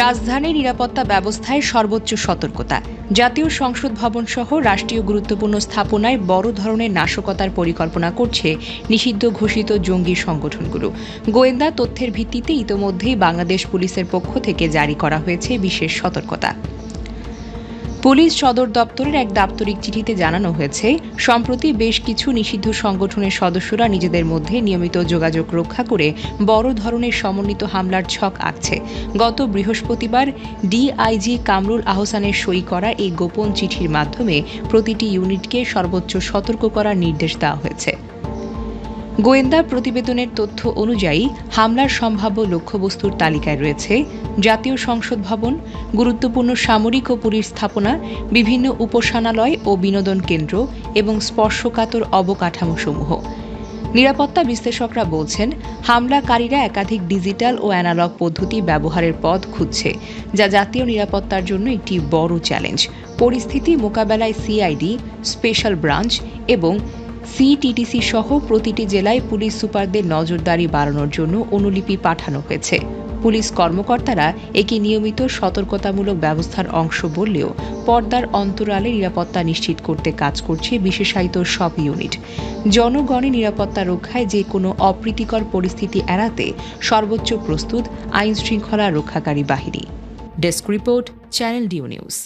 রাজধানীর নিরাপত্তা ব্যবস্থায় সর্বোচ্চ সতর্কতা। জাতীয় সংসদ ভবন সহ রাষ্ট্রীয় গুরুত্বপূর্ণ স্থাপনায় বড় ধরনের নাশকতার পরিকল্পনা করছে নিষিদ্ধ ঘোষিত জঙ্গি সংগঠনগুলো। গোয়েন্দা তথ্যের ভিত্তিতে ইতোমধ্যেই বাংলাদেশ পুলিশের পক্ষ থেকে জারি করা হয়েছে বিশেষ সতর্কতা। পুলিশ সদর দপ্তরের এক দাপ্তরিক চিঠিতে জানানো হয়েছে, সম্প্রতি বেশ কিছু নিষিদ্ধ সংগঠনের সদস্যরা নিজেদের মধ্যে নিয়মিত যোগাযোগ রক্ষা করে বড় ধরনের সমন্বিত হামলার ছক আঁকছে। গত বৃহস্পতিবার ডিআইজি কামরুল আহসানের সই করা এই গোপন চিঠির মাধ্যমে প্রতিটি ইউনিটকে সর্বোচ্চ সতর্ক করার নির্দেশ দেওয়া হয়েছে। গোয়েন্দা প্রতিবেদনের তথ্য অনুযায়ী হামলার সম্ভাব্য লক্ষ্যবস্তুর তালিকায় রয়েছে জাতীয় সংসদ ভবন, গুরুত্বপূর্ণ সামরিক ও পুলিশ স্থাপনা, বিভিন্ন উপাসনালয় ও বিনোদন কেন্দ্র এবং স্পর্শকাতর অবকাঠামোসমূহ। নিরাপত্তা বিশ্লেষকরা বলছেন, হামলাকারীরা একাধিক ডিজিটাল ও অ্যানালগ পদ্ধতি ব্যবহারের পথ খুঁজছে, যা জাতীয় নিরাপত্তার জন্য একটি বড় চ্যালেঞ্জ। পরিস্থিতি মোকাবেলায় সিআইডি, স্পেশাল ব্রাঞ্চ এবং সিটিটিসি সহ প্রতিটি জেলায় পুলিশ সুপারদের নজরদারি বাড়ানোর জন্য অনুলিপি পাঠানো হয়েছে। পুলিশ কর্মকর্তারা একে নিয়মিত সতর্কতামূলক ব্যবস্থার অংশ বললেও পর্দার অন্তরালে নিরাপত্তা নিশ্চিত করতে কাজ করছে বিশেষায়িত সব ইউনিট। জনগণের নিরাপত্তা রক্ষায় যে কোনো অপ্রীতিকর পরিস্থিতি এড়াতে সর্বোচ্চ প্রস্তুত আইনশৃঙ্খলা রক্ষাকারী বাহিনী। Desk report, channel D news.